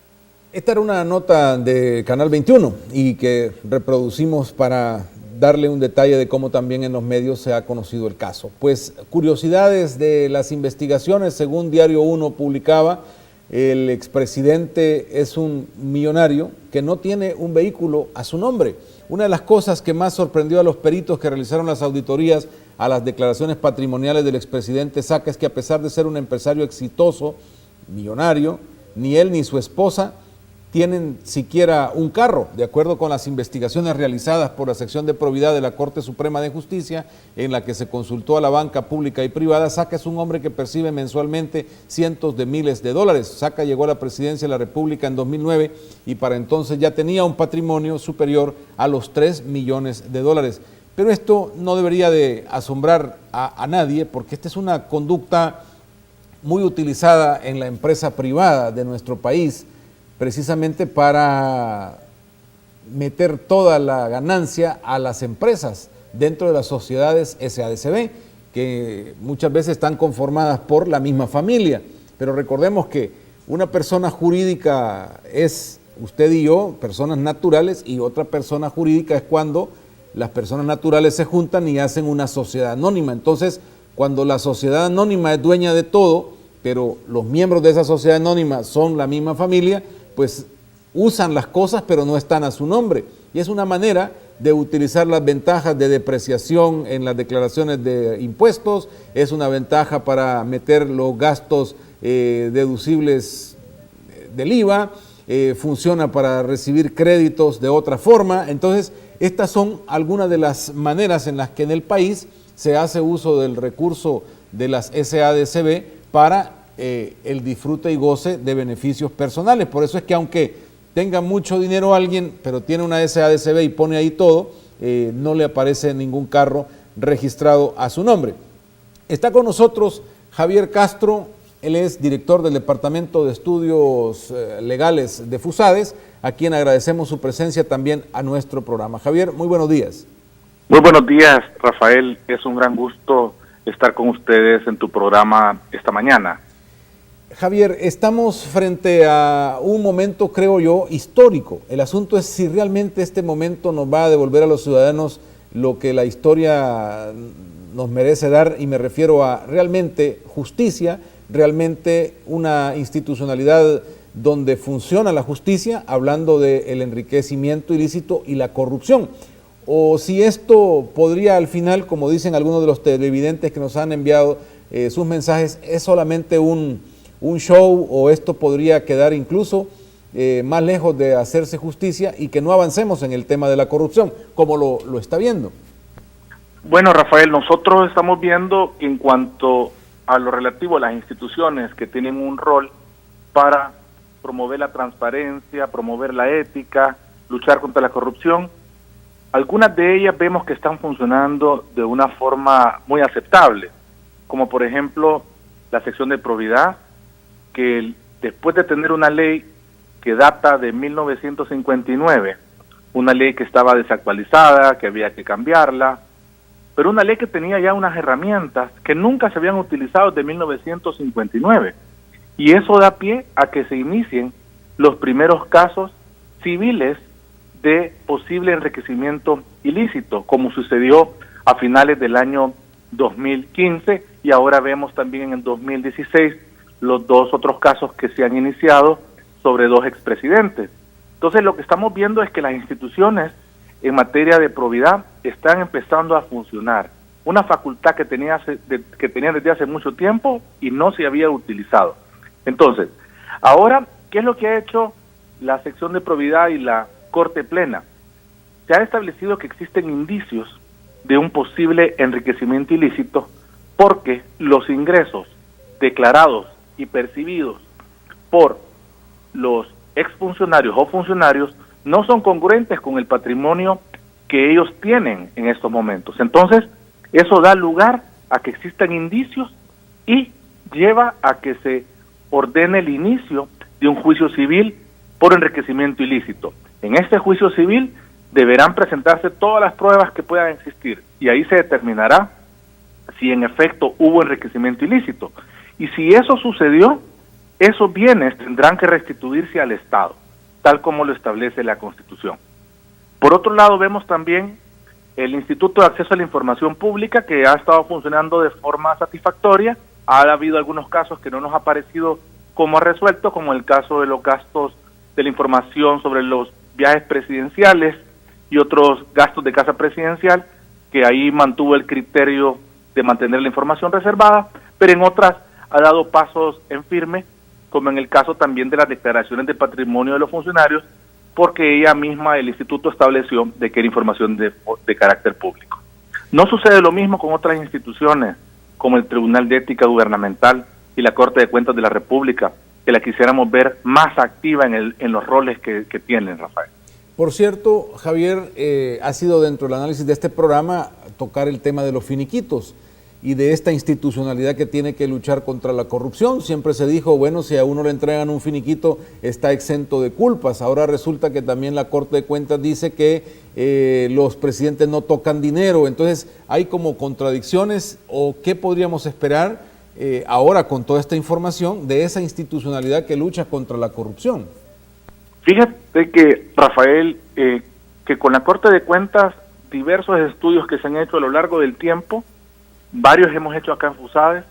Esta era una nota de Canal 21 y que reproducimos para darle un detalle de cómo también en los medios se ha conocido el caso. Pues curiosidades de las investigaciones, según Diario 1 publicaba, el expresidente es un millonario que no tiene un vehículo a su nombre. Una de las cosas que más sorprendió a los peritos que realizaron las auditorías a las declaraciones patrimoniales del expresidente Saca es que a pesar de ser un empresario exitoso, millonario, ni él ni su esposa tienen siquiera un carro, de acuerdo con las investigaciones realizadas por la sección de probidad de la Corte Suprema de Justicia, en la que se consultó a la banca pública y privada. Saca es un hombre que percibe mensualmente cientos de miles de dólares. Saca llegó a la presidencia de la República en 2009 y para entonces ya tenía un patrimonio superior a los $3 millones. Pero esto no debería de asombrar a nadie, porque esta es una conducta muy utilizada en la empresa privada de nuestro país, precisamente para meter toda la ganancia a las empresas dentro de las sociedades SADCB, que muchas veces están conformadas por la misma familia. Pero recordemos que una persona jurídica es usted y yo, personas naturales, y otra persona jurídica es cuando las personas naturales se juntan y hacen una sociedad anónima. Entonces, cuando la sociedad anónima es dueña de todo, pero los miembros de esa sociedad anónima son la misma familia, pues usan las cosas pero no están a su nombre. y es una manera de utilizar las ventajas de depreciación en las declaraciones de impuestos, es una ventaja para meter los gastos deducibles del IVA, funciona para recibir créditos de otra forma. Entonces, estas son algunas de las maneras en las que en el país se hace uso del recurso de las SADCB para el disfrute y goce de beneficios personales. Por eso es que aunque tenga mucho dinero alguien, pero tiene una SADCB y pone ahí todo, no le aparece ningún carro registrado a su nombre. Está con nosotros Javier Castro, él es director del Departamento de Estudios Legales de FUSADES, a quien agradecemos su presencia también a nuestro programa. Javier, muy buenos días. Muy buenos días, Rafael. Es un gran gusto estar con ustedes en tu programa esta mañana. Javier, estamos frente a un momento, creo yo, histórico. El asunto es si realmente este momento nos va a devolver a los ciudadanos lo que la historia nos merece dar, y me refiero a realmente justicia, realmente una institucionalidad donde funciona la justicia, hablando del enriquecimiento ilícito y la corrupción. O si esto podría al final, como dicen algunos de los televidentes que nos han enviado sus mensajes, es solamente un show, o esto podría quedar incluso más lejos de hacerse justicia y que no avancemos en el tema de la corrupción, como lo está viendo. Bueno, Rafael, nosotros estamos viendo que en cuanto a lo relativo a las instituciones que tienen un rol para promover la transparencia, promover la ética, luchar contra la corrupción, algunas de ellas vemos que están funcionando de una forma muy aceptable, como por ejemplo la sección de probidad, que después de tener una ley que data de 1959, una ley que estaba desactualizada, que había que cambiarla, pero una ley que tenía ya unas herramientas que nunca se habían utilizado desde 1959. Y eso da pie a que se inicien los primeros casos civiles de posible enriquecimiento ilícito, como sucedió a finales del año 2015, y ahora vemos también en el 2016 los dos otros casos que se han iniciado sobre dos expresidentes. Entonces lo que estamos viendo es que las instituciones en materia de probidad están empezando a funcionar. Una facultad que tenían desde hace mucho tiempo y no se había utilizado. Entonces, ahora, ¿qué es lo que ha hecho la sección de probidad y la Corte Plena? Se ha establecido que existen indicios de un posible enriquecimiento ilícito porque los ingresos declarados y percibidos por los exfuncionarios o funcionarios no son congruentes con el patrimonio que ellos tienen en estos momentos. Entonces, eso da lugar a que existan indicios y lleva a que se ordene el inicio de un juicio civil por enriquecimiento ilícito. En este juicio civil deberán presentarse todas las pruebas que puedan existir y ahí se determinará si en efecto hubo enriquecimiento ilícito. Y si eso sucedió, esos bienes tendrán que restituirse al Estado, tal como lo establece la Constitución. Por otro lado, vemos también el Instituto de Acceso a la Información Pública, que ha estado funcionando de forma satisfactoria. Ha habido algunos casos que no nos ha parecido como ha resuelto, como el caso de los gastos de la información sobre los viajes presidenciales y otros gastos de casa presidencial, que ahí mantuvo el criterio de mantener la información reservada, pero en otras ha dado pasos en firme, como en el caso también de las declaraciones de patrimonio de los funcionarios, porque ella misma, el instituto, estableció de que era información de carácter público. No sucede lo mismo con otras instituciones, como el Tribunal de Ética Gubernamental y la Corte de Cuentas de la República, que la quisiéramos ver más activa en los roles que tienen, Rafael. Por cierto, Javier, ha sido dentro del análisis de este programa tocar el tema de los finiquitos y de esta institucionalidad que tiene que luchar contra la corrupción. Siempre se dijo, bueno, si a uno le entregan un finiquito, está exento de culpas. Ahora resulta que también la Corte de Cuentas dice que los presidentes no tocan dinero. Entonces, hay como contradicciones, o qué podríamos esperar ahora con toda esta información de esa institucionalidad que lucha contra la corrupción. Fíjate que, Rafael, que con la Corte de Cuentas, diversos estudios que se han hecho a lo largo del tiempo, varios hemos hecho acá en FUSADES,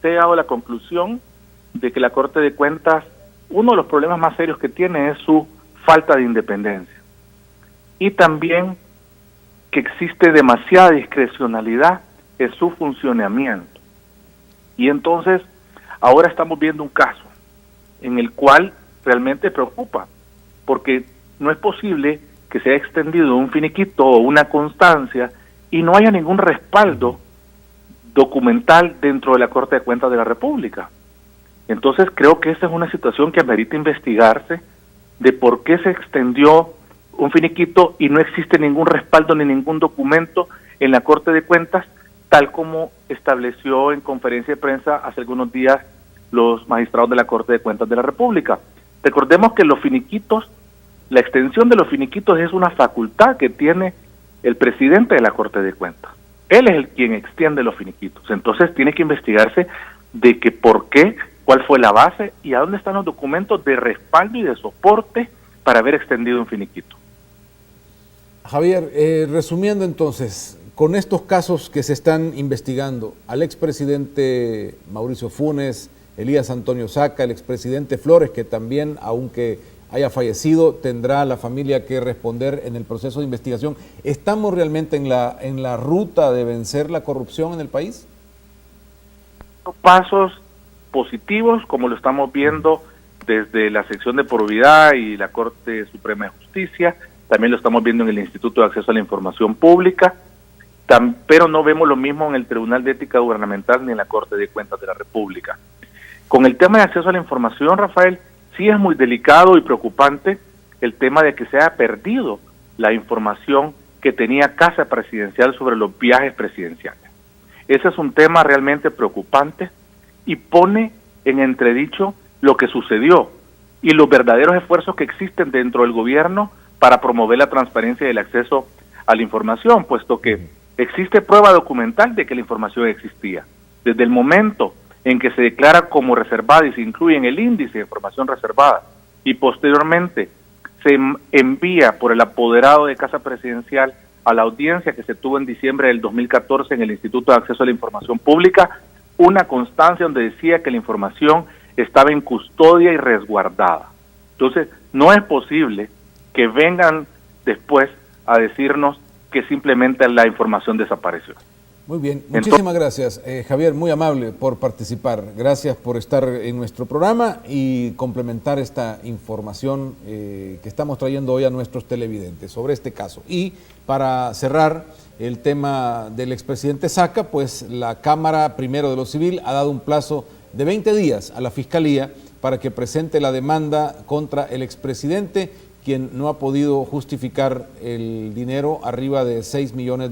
se ha llegado a la conclusión de que la Corte de Cuentas, uno de los problemas más serios que tiene es su falta de independencia. y también que existe demasiada discrecionalidad en su funcionamiento. Y entonces, ahora estamos viendo un caso en el cual realmente preocupa, porque no es posible que se haya extendido un finiquito o una constancia y no haya ningún respaldo documental dentro de la Corte de Cuentas de la República. Entonces creo que esta es una situación que amerita investigarse de por qué se extendió un finiquito y no existe ningún respaldo ni ningún documento en la Corte de Cuentas, tal como estableció en conferencia de prensa hace algunos días los magistrados de la Corte de Cuentas de la República. Recordemos que los finiquitos, la extensión de los finiquitos es una facultad que tiene el presidente de la Corte de Cuentas. Él es el quien extiende los finiquitos. Entonces tiene que investigarse de que por qué, cuál fue la base y a dónde están los documentos de respaldo y de soporte para haber extendido un finiquito. Javier, resumiendo entonces, con estos casos que se están investigando, al expresidente Mauricio Funes, Elías Antonio Saca, el expresidente Flores, que también, aunque haya fallecido, tendrá la familia que responder en el proceso de investigación. ¿Estamos realmente en la ruta de vencer la corrupción en el país? Pasos positivos, como lo estamos viendo desde la sección de probidad y la Corte Suprema de Justicia, también lo estamos viendo en el Instituto de Acceso a la Información Pública, pero no vemos lo mismo en el Tribunal de Ética Gubernamental ni en la Corte de Cuentas de la República. Con el tema de acceso a la información, Rafael, sí es muy delicado y preocupante el tema de que se haya perdido la información que tenía Casa Presidencial sobre los viajes presidenciales. Ese es un tema realmente preocupante y pone en entredicho lo que sucedió y los verdaderos esfuerzos que existen dentro del gobierno para promover la transparencia y el acceso a la información, puesto que existe prueba documental de que la información existía. Desde el momento en que se declara como reservada y se incluye en el índice de información reservada y posteriormente se envía por el apoderado de Casa Presidencial a la audiencia que se tuvo en diciembre del 2014 en el Instituto de Acceso a la Información Pública, una constancia donde decía que la información estaba en custodia y resguardada. Entonces, no es posible que vengan después a decirnos que simplemente la información desapareció. Muy bien, muchísimas gracias, Javier, muy amable por participar. Gracias por estar en nuestro programa y complementar esta información que estamos trayendo hoy a nuestros televidentes sobre este caso. Y para cerrar el tema del expresidente Saca, pues la Cámara Primero de lo Civil ha dado un plazo de 20 días a la Fiscalía para que presente la demanda contra el expresidente, quien no ha podido justificar el dinero arriba de $6 millones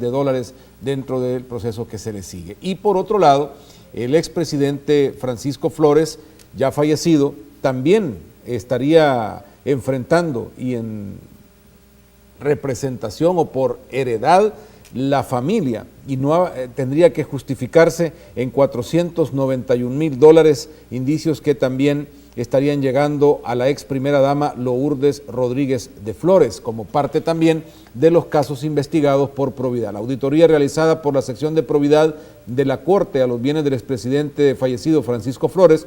dentro del proceso que se le sigue. Y por otro lado, el expresidente Francisco Flores, ya fallecido, también estaría enfrentando y en representación o por heredad la familia, y no tendría que justificarse en $491,000, indicios que también estarían llegando a la ex primera dama Lourdes Rodríguez de Flores, como parte también de los casos investigados por probidad. La auditoría realizada por la sección de probidad de la Corte a los bienes del expresidente fallecido Francisco Flores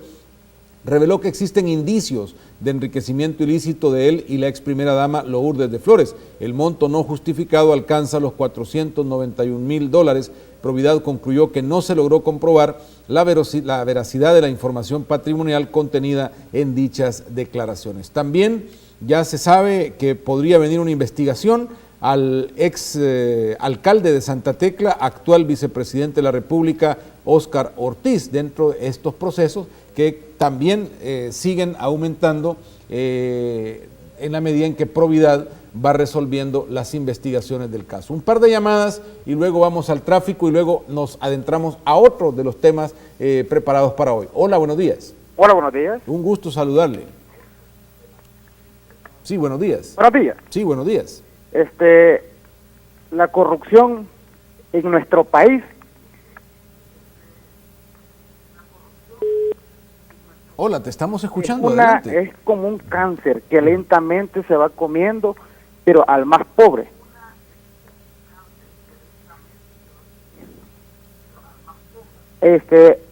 reveló que existen indicios de enriquecimiento ilícito de él y la ex primera dama Lourdes de Flores. El monto no justificado alcanza los $491,000. Probidad concluyó que no se logró comprobar la veracidad de la información patrimonial contenida en dichas declaraciones. También ya se sabe que podría venir una investigación al ex alcalde de Santa Tecla, actual vicepresidente de la República, Óscar Ortiz, dentro de estos procesos que también siguen aumentando en la medida en que probidad va resolviendo las investigaciones del caso. Un par de llamadas y luego vamos al tráfico y luego nos adentramos a otro de los temas preparados para hoy. Hola, buenos días. Hola, buenos días. Un gusto saludarle. Sí, buenos días. Buenos días. Sí, buenos días. La corrupción en nuestro país. Hola, te estamos escuchando. Es como un cáncer que lentamente se va comiendo, pero al más pobre.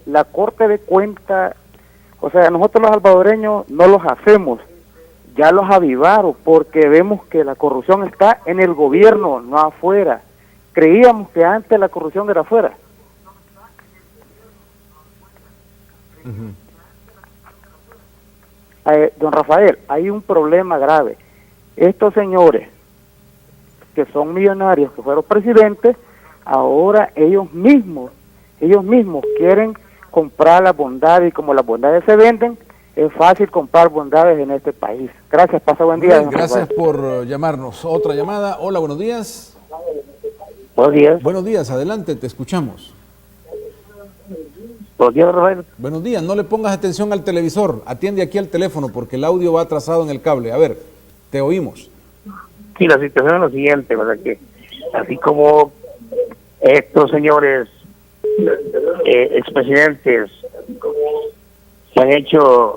La Corte de Cuentas, o sea, nosotros los salvadoreños no los hacemos ya los avivaron, porque vemos que la corrupción está en el gobierno, no afuera. Creíamos que antes la corrupción era afuera. Don Rafael, hay un problema grave. Estos señores que son millonarios, que fueron presidentes, ahora ellos mismos quieren comprar las bondades, y como las bondades se venden, es fácil comprar bondades en este país. Gracias, pasa buen día. Bien, gracias por llamarnos. Otra llamada. Hola, buenos días. Buenos días. Buenos días, adelante, te escuchamos. Buenos días, Rafael. Buenos días, no le pongas atención al televisor, atiende aquí al teléfono porque el audio va atrasado en el cable. A ver, te oímos. Sí, la situación es lo siguiente, ¿verdad? Que así como estos señores expresidentes se han hecho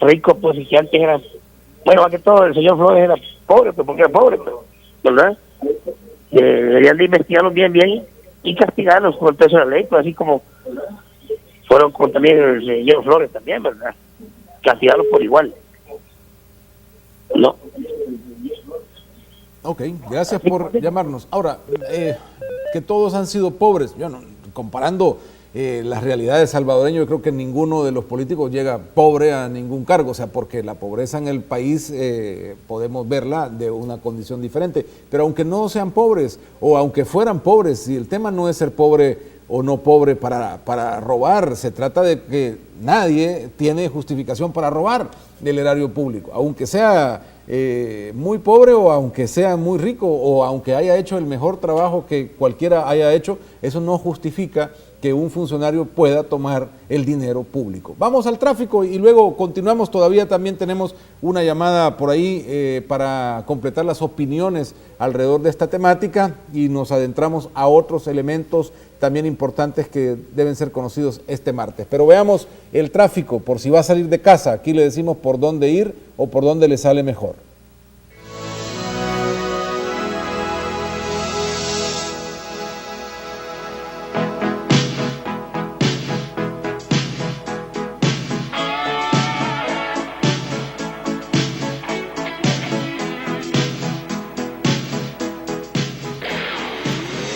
ricos, pues, y que antes eran, bueno, más que todo el señor Flores era pobre, pues, porque era pobre, pues, ¿verdad? Deberían de investigarlos bien y castigarlos con el peso de la ley, pues, así como fueron con también el señor Flores también, ¿verdad? Castigarlos por igual. ¿No? Ok, gracias por llamarnos. Ahora, que todos han sido pobres, yo no, comparando las realidades salvadoreñas, yo creo que ninguno de los políticos llega pobre a ningún cargo, o sea, porque la pobreza en el país podemos verla de una condición diferente, pero aunque no sean pobres, o aunque fueran pobres, si el tema no es ser pobre o no pobre para robar, se trata de que nadie tiene justificación para robar del erario público, aunque sea muy pobre o aunque sea muy rico o aunque haya hecho el mejor trabajo que cualquiera haya hecho, eso no justifica que un funcionario pueda tomar el dinero público. Vamos al tráfico y luego continuamos. Todavía también tenemos una llamada por ahí para completar las opiniones alrededor de esta temática y nos adentramos a otros elementos también importantes que deben ser conocidos este martes. Pero veamos el tráfico, por si va a salir de casa. Aquí le decimos por dónde ir o por dónde le sale mejor.